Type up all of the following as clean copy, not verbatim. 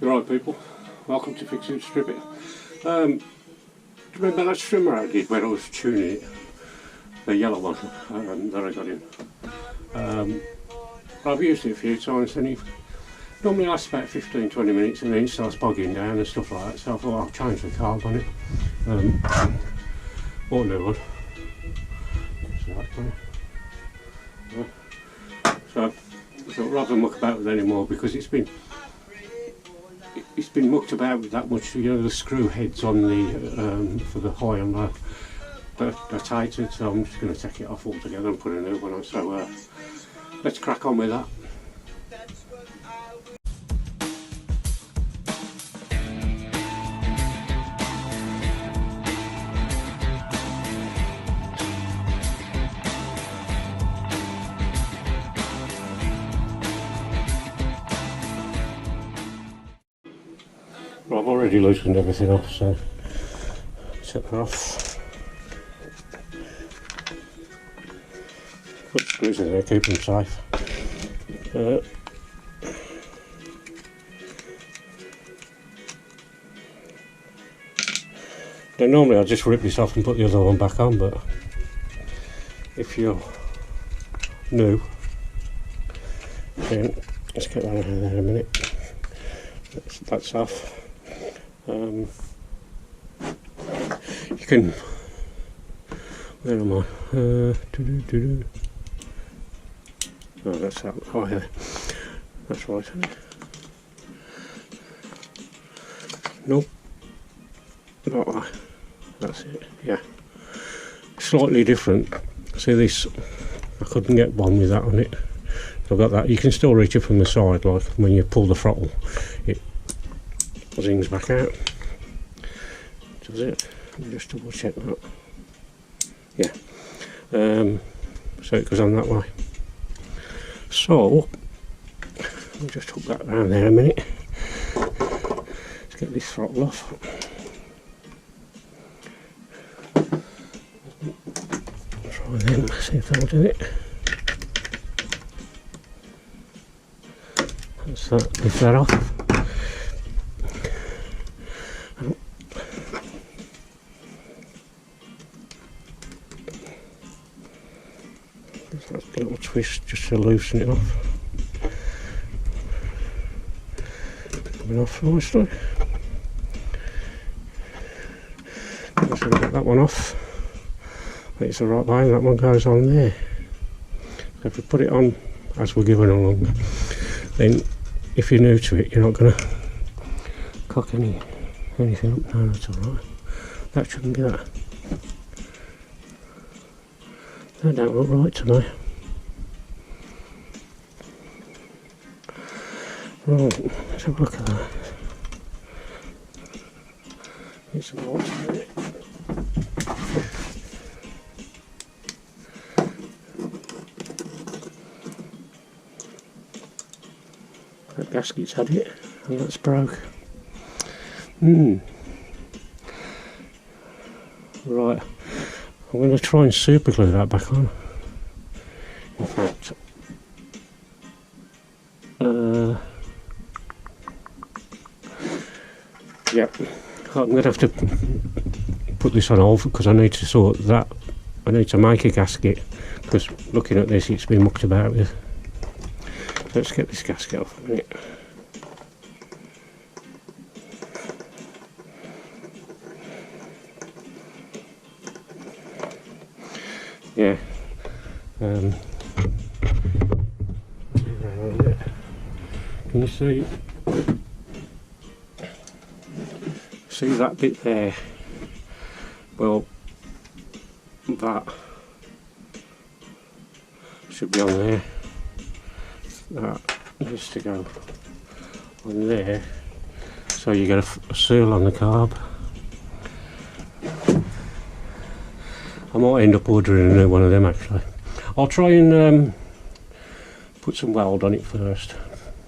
Right people, welcome to Fix It Strip It. Do you remember that strimmer I did where I was tuning it? The yellow one that I got in. I've used it a few times and it normally lasts about 15-20 minutes and then it starts bogging down and stuff like that, so I thought I'll change the carb on it. Bought a new one. So I thought rather than muck about with it anymore, because it's been mucked about with that much, you know, the screw heads on the for the high and low, they're tightened, so I'm just going to take it off altogether and put a new one on. So let's crack on with that. Well, I've already loosened everything off, so set her off. Put screws in there, keep them safe. Now normally I'll just rip this off and put the other one back on, but if you're new, then let's get that out of there in a minute. That's off. You can, where am I? Oh, that's out. Oh, yeah, that's right, isn't it? Nope, not that. That's it. Yeah, slightly different. See this? I couldn't get one with that on it. So I've got that. You can still reach it from the side, like when you pull the throttle, it zings back out. Does it? Let me just double check that. Yeah. So it goes on that way. So I'll just hook that around there a minute. Let's get this throttle off. Try them, see if that'll do it. That's that, lift that off. That's a little twist just to loosen it off. Coming off nicely. Just going to get that one off. It's the right way, that one goes on there. So if we put it on as we're going along, then if you're new to it, you're not going to cock anything up. No, that's alright. That shouldn't be that. That don't look right to me. Right, let's have a look at that. Need some bolts in it. That gasket's had it, and that's broke. Right, I'm going to try and super glue that back on. In fact, yeah, I'm going to have to put this on hold because I need to sort that. I need to make a gasket because looking at this, it's been mucked about with. Let's get this gasket off a minute. Yeah. Can you see that bit there? Well, that should be on there. That needs to go on there, so you get a seal on the carb. I might end up ordering a new one of them actually. I'll try and put some weld on it first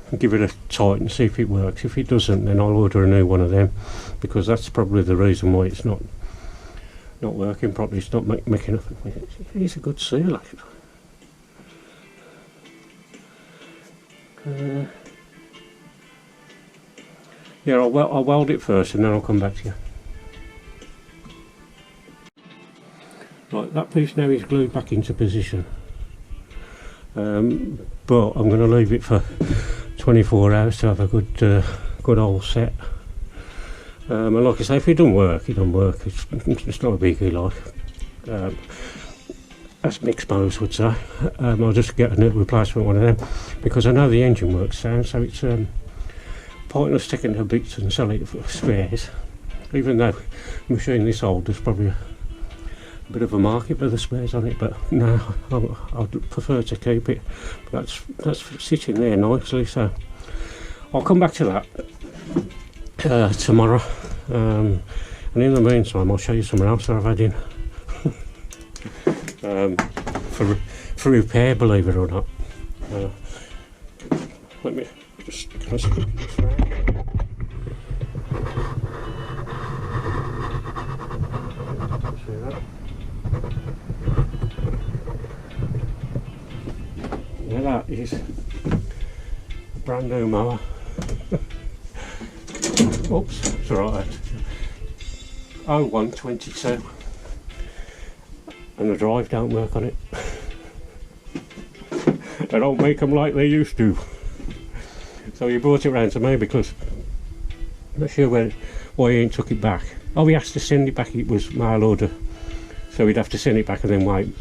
and give it a tight and see if it works. If it doesn't, then I'll order a new one of them, because that's probably the reason why it's not working properly. It's not making up. It's a good seal actually. Yeah, I'll weld it first and then I'll come back to you. Right, that piece now is glued back into position. But I'm going to leave it for 24 hours to have a good old set. And like I say, if it don't work, it don't work. It's not a biggie, like. As mixed mowers would say. I'll just get a replacement one of them because I know the engine works sound, so it's pointless taking the bits and selling it for spares. Even though a machine this old, there's probably a bit of a market for the spares on it, but no, I'd prefer to keep it. But that's sitting there nicely, so I'll come back to that tomorrow. And in the meantime, I'll show you something else that I've had in. For repair, believe it or not. Let me just scoop this around. See that? Yeah, that is a brand new mower. Oops, it's alright. 0122. And the drive don't work on it. They don't make them like they used to. So he brought it round to me because I'm not sure why he ain't took it back. Oh, he has to send it back, it was mail order. So he'd have to send it back and then wait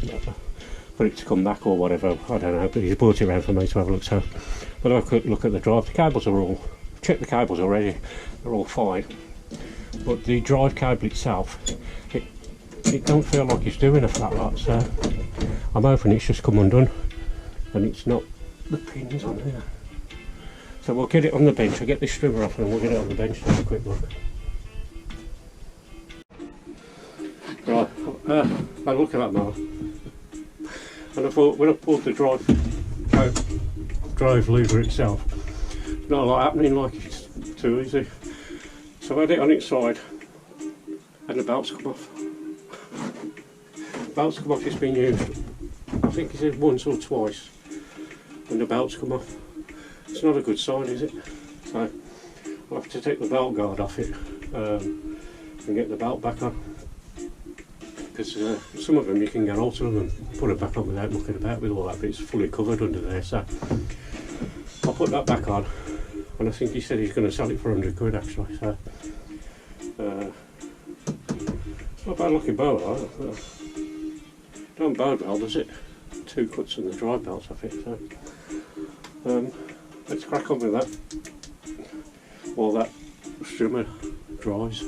for it to come back or whatever. I don't know, but he's brought it round for me to have a look. So but I could look at the drive. The cables are all, checked the cables already, they're all fine. But the drive cable itself, it don't feel like it's doing a flat lot, so I'm hoping it's just come undone and it's not the pins on here. So we'll get it on the bench. I'll get this strimmer off and we'll get it on the bench to have a quick look. Right, I look at that mower and I thought when I pulled the drive lever itself, it's not a lot happening, like it's too easy. So I had it on its side and the belt's come off. Belt's come off, it's been used, I think he said once or twice, and the belt's come off. It's not a good sign, is it? So I'll have to take the belt guard off it and get the belt back on. Because some of them you can get hold of them and put it back on without mucking about with all that, but it's fully covered under there. So I'll put that back on, and I think he said he's going to sell it for 100 quid actually. So it's not a bad looking bow, right? Don't bow belt, does it? 2 cuts in the drive belts off it. So let's crack on with that while that strimmer dries.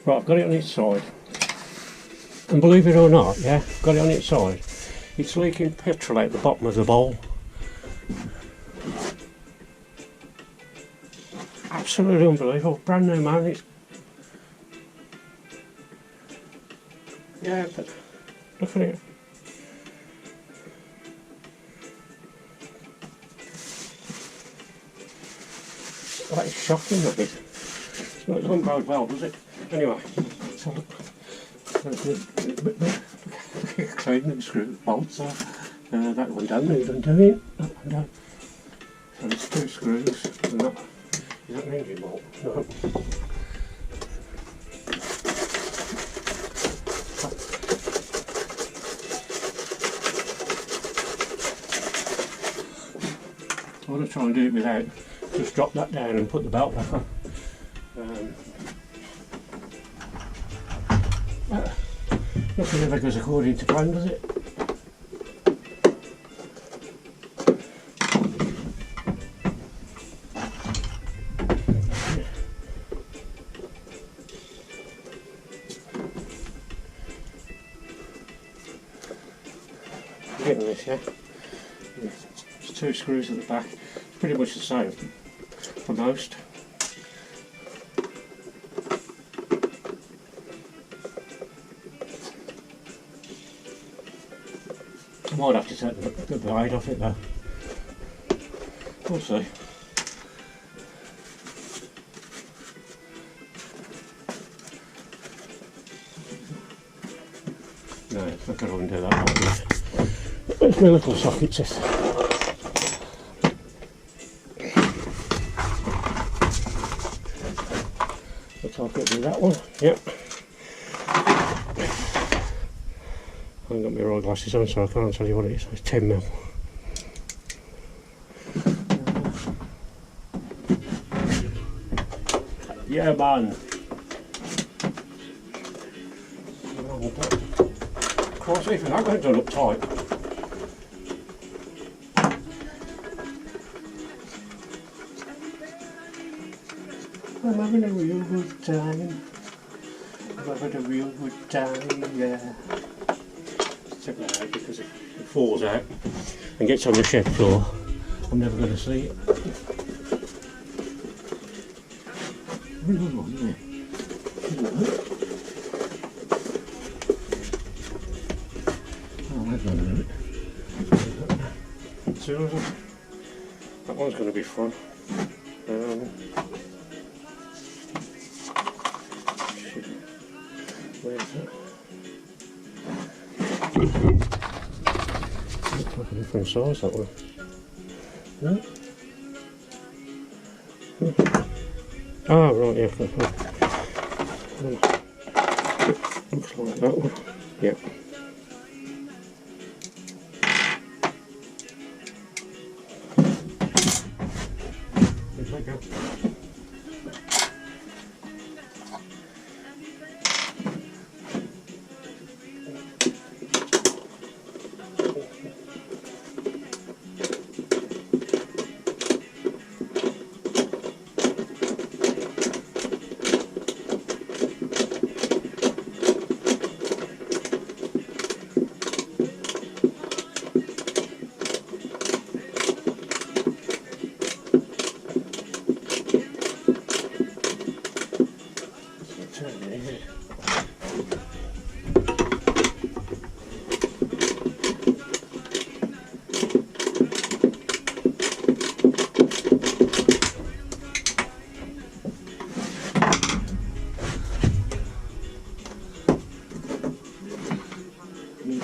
Right, I've got it on its side, and believe it or not, yeah, got it on its side, it's leaking petrol out the bottom of the bowl. Absolutely unbelievable, brand new man. It's, yeah, but look at it. That is shocking, that is. It doesn't bode well, does it? Anyway, let's have a look. Cleaning the screw bolts off. That one down, need undoing. That one down. So there's 2 screws. And that, is that an engine bolt? No. I want to try and do it without, just drop that down and put the belt back on. Nothing ever goes according to plan, does it? You're getting this, yeah? There's 2 screws at the back. It's pretty much the same for most. I might have to take the blade off it though. We'll see. No, it's not going to undo that. Where's my little socket, sis? that one, yep. I haven't got my right glasses on, so I can't tell you what it is. It's 10mm. Yeah, man. Of course, even that went done up tight. I'm having a real good time. I'm having a real good time, yeah. Check that out because it falls out and gets on the shed floor. I'm never going to see it. Really good one, isn't it? Oh, wait a minute. Two of them. That one's going to be fun. Where's that? Looks like a different size, that one. No? Oh, right, yeah. Looks like that one. Yep. There we go.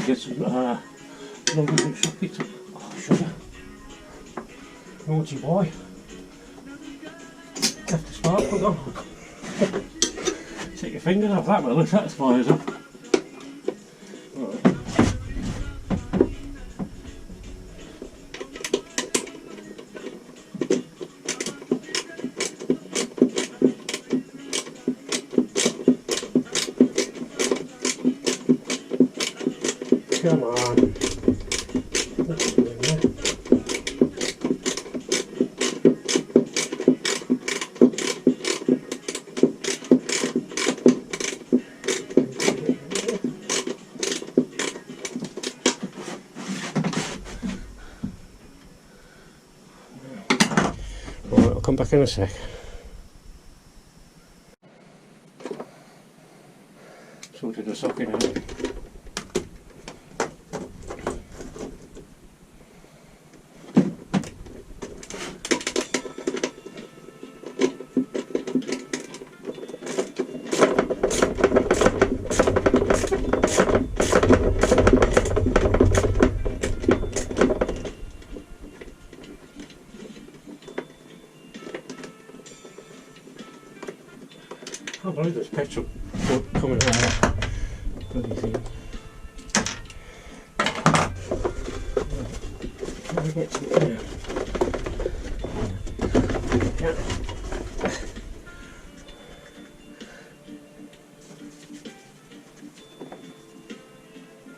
Get some numbers sockets. Oh, sugar. Naughty boy. Left the spark plug on. Take your fingers off that, well, if that fires up. Right. Come on. Right, I'll come back in a sec. Sorted the socket out. I can't believe there's petrol coming out of that bloody thing. Can we get to it there? Yeah.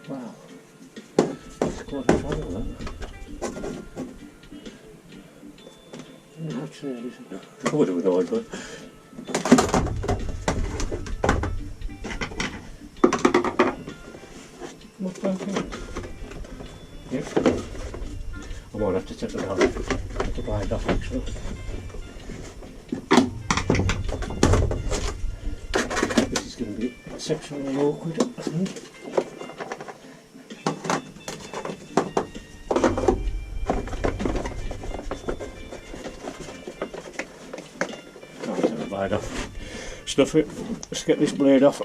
Wow. It's quite a trouble, that. Actually, I would have annoyed, but yep. I might have to take the blade off actually. This is going to be exceptionally awkward, I think. I'll take the blade off. Stuff it. Let's get this blade off.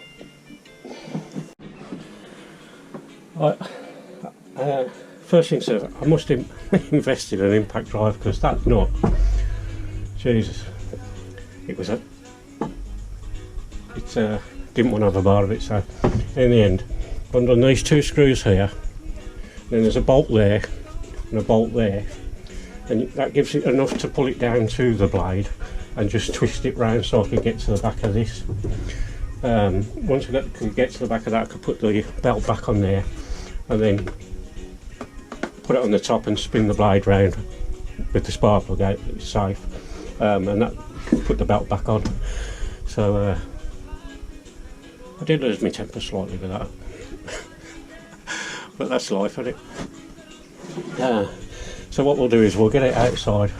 Right. First thing, sir, I must invest in an impact drive because that nut, Jesus, it was a didn't want to have a bar of it, so in the end I've done these 2 screws here, then there's a bolt there and a bolt there, and that gives it enough to pull it down to the blade and just twist it round so I can get to the back of this. Once I could get to the back of that, I could put the belt back on there and then put it on the top and spin the blade round with the spark plug out. It's safe, and that put the belt back on. So I did lose my temper slightly with that, but that's life, isn't it? So what we'll do is we'll get it outside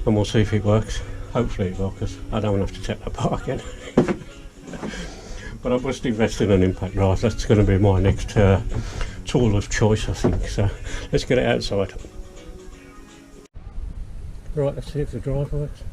and we'll see if it works. Hopefully it will, because I don't want to have to take that apart again. But I must invest in an impact drive. That's going to be my next tool of choice, I think. So let's get it outside. Right, let's see if the drive works.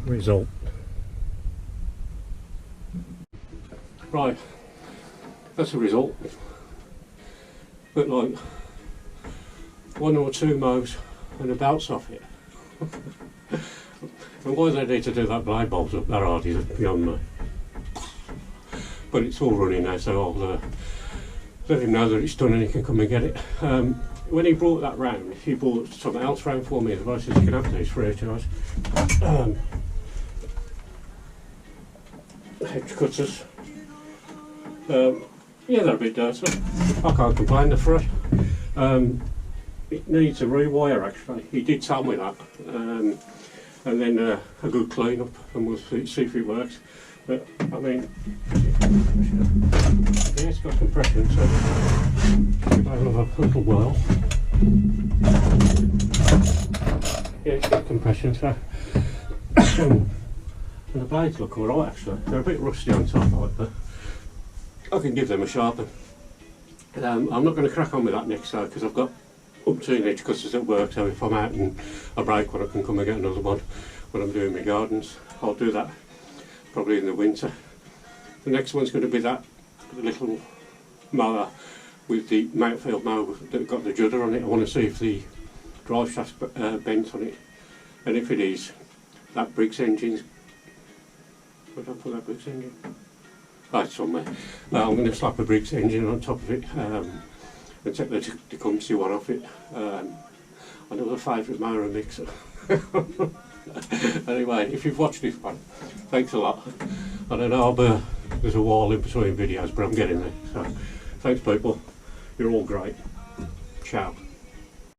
Result. Right, that's the result. But like 1 or 2 mows and a belt's off it. And why they need to do that blade bolt up that hard is beyond me. But it's all running now, so I'll let him know that it's done and he can come and get it. When he brought that round, he brought something else round for me. The I said, you can have these free of charge. Hedge cutters. Yeah, they're a bit dirty. I can't complain, they're fresh. It needs a rewire actually. He did tell me that. And then a good clean up, and we'll see if it works. But I mean, yeah, it's got compression, so give it a little whirl. Yeah, it's got compression, so and the blades look alright actually. They're a bit rusty on top, but I can give them a sharpen. I'm not going to crack on with that next though, because I've got up to edge cutters at work, so if I'm out and I break one I can come and get another one when I'm doing my gardens. I'll do that probably in the winter. The next one's going to be that little mower with the manifold mower that got the judder on it. I want to see if the drive shaft's bent on it, and if it is, that Briggs engine's... Where did I put that Briggs engine? Oh, it's somewhere. I'm going to slap a Briggs engine on top of it and take the Tecumseh one off it. Another favourite mower mixer. Anyway, if you've watched this one, thanks a lot. I don't know, there's a while in between videos, but I'm getting there. So, thanks people, you're all great. Ciao.